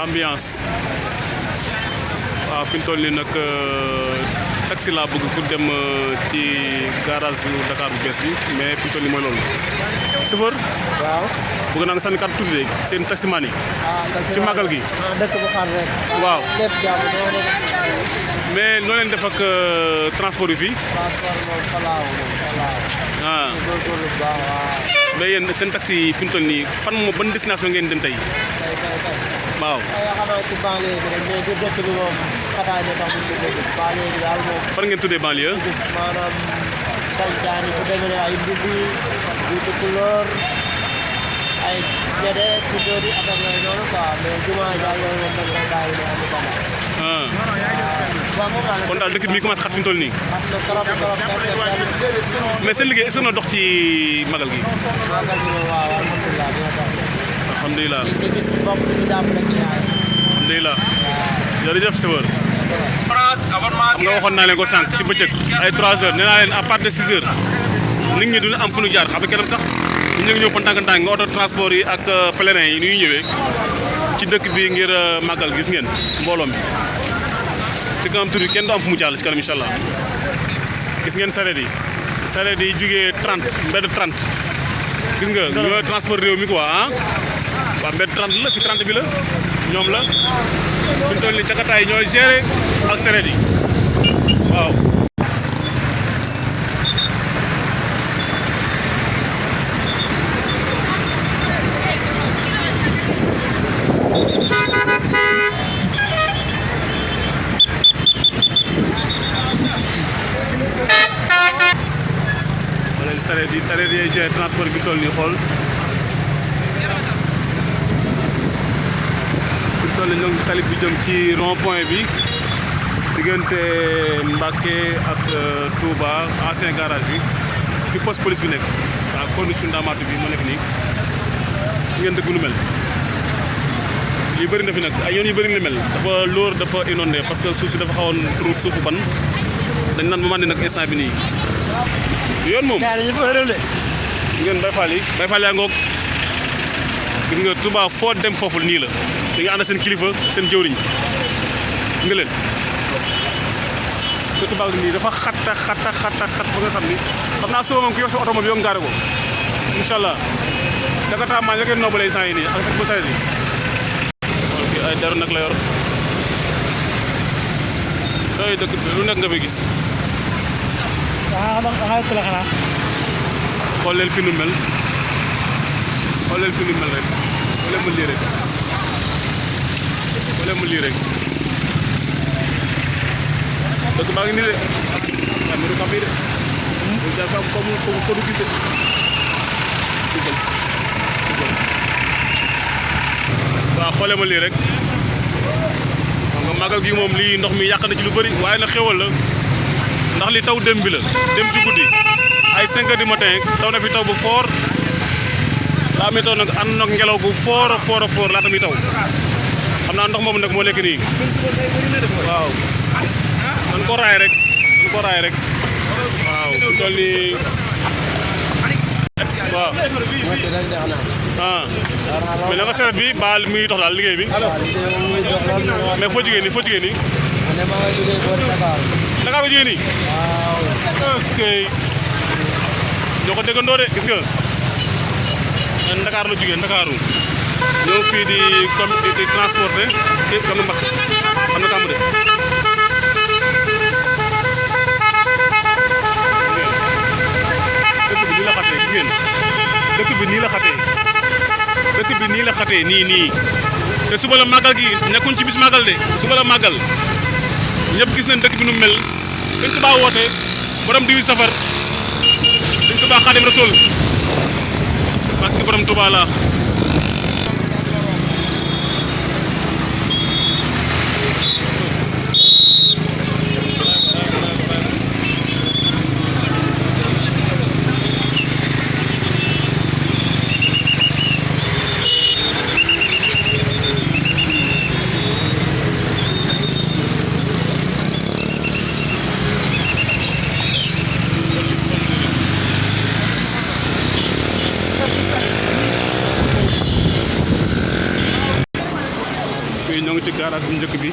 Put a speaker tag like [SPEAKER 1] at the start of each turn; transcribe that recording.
[SPEAKER 1] ambiance waaw fi ñu toll nii nag taxi laa bëgg pour dem ci garage Dakar bu bees bi mais fi ñu toll nii mooy loolu. chauffeur.
[SPEAKER 2] waaw.
[SPEAKER 1] bëgg naa nga sànni kàddu tuuti rek seen taximaan yi. ci màggal gi.
[SPEAKER 2] dëkk bu xar rek.
[SPEAKER 1] waaw
[SPEAKER 2] lépp jàmm noonu.
[SPEAKER 1] mais noo leen def ak transport bi fii.
[SPEAKER 2] transport moom falaaw.
[SPEAKER 1] ah
[SPEAKER 2] góorgóorlu bu baax waaw.
[SPEAKER 1] mais yéen seen taxi yi fi ñu toll nii fan moo ban destination ngeen dem tey. waaw.
[SPEAKER 2] xanaa ci banlieue bi rek mais du dëkk bi moom xataay na tax ñu dëkk banlieue bi daal moom.
[SPEAKER 1] fan ngeen tuddee banlieue.
[SPEAKER 2] gis maanaam sañcaan yi fu demee ne ay Mbubu Guutu Kulóor ay Gédé Tudóor yi affaire yooyu noonu quoi mais jumaa ja yooyu moom dañ koy bàyyi ne am bama.
[SPEAKER 1] kon daal dëkk bi mi commencé xat fi ñu toll nii.
[SPEAKER 2] am na trop
[SPEAKER 1] mais seen liggéey est-ce que na dox ci magal gi.
[SPEAKER 2] magal gi moom waaw alhamdulilah dina dox.
[SPEAKER 1] alhamdulilah.
[SPEAKER 2] te gis si bopp ñu jàppale client yi.
[SPEAKER 1] alhamdulilah. jërëjëf chauffeur. xam nga waxoon naa leen ko sànq ci bëccëg ay 3 heures nee naa leen à partir de 6 heures nit ñi duñu am fu ñu jaar xam nga keroog sax ñu ngi ñëw pa ndànk-ndànk nga auto transport yi ak pèlerin yi ni ñuy ñëwee ci dëkk bi ngir màggal gis ngeen mbooloom bi ci kanam tur yi kenn du am fu mu jàll ci kanam incha allah gis ngeen sareet yi jugee 30 mbedd 30 gis nga ñooy transport réew mi quoi ah waaw mbedd 30 la fi 30 bi la ñoom la fi mu toll nii cakataay ñooy gérer ak sareet yi waaw. sareet yi gérer transport bi toll nii xool fi toll nii ñoo ngi tali bi jëm ci rond point bi diggante Mbacké ak Touba ancien garage bi fi poste police bi nekk waaw corniche Ndamatou bi moo nekk nii ci ngeen dëkk bi nu mel lii bëri na fi nag ay yoon yu bëri na mel dafa lóor dafa inondé parce que suuf si dafa xawoon trop suufu ban dañ naan ba màndi nag instant bi nii yoon moom gis ngeen Baye Fall yaa ngoog gis nga Touba foo dem foofu nii la da nga ànd seen kilifa seen jëwriñ nga leen te Touba nii dafa xat ba nga xam ni xam naa suba moom ku yor sa oto moom yow ngaare ko incha allah Dakar maa ngi noobale instant yi nii ak ba saret yi ok ay daru nag la yor sooy dëkk bi lu nekk nga fay gis xool leen fi nu mel rek xool leen ma lii rek dëkk baa ngi nii de waaye mënu xam bii de ñu jaar fa am ko du gis de dugal waaw xoolee ma lii rek xam nga màggal gi moom lii ndox mi yàq na ci lu bëri waaye nag xéwal la ndax li taw dem bi la dem ci guddi ay 5 heures du matin taw na fi taw bu fort laa muy taw nag ànd nag ngelaw gu fort laata muy taw xam naa ndox moom nag moo nekk nii waaw man ko raay rek waaw fu toll nii waaw ah mais na nga saret bi ba muy dox daal liggéey bi mais foo jigéen nii Dakar ko jigéen nii est-ce que ñoo ko déggandoo de gis nga Dakar la jugee Ndakaaru ñoo fii di transporter xam na mbax xam na tàmb de dëkk bi nii la xatee nii te suba la màggal gi nekkuñ ci bis màggal de suba la màggal ñëpp gis nañ dëkk bi nu mel Sëñ Tuubaa woote borom diwi safar Sëñ Tuubaa Xaadim Rasuul parce que borom Tuubaa la fii ñoo ngi ci garage bu njëkk bi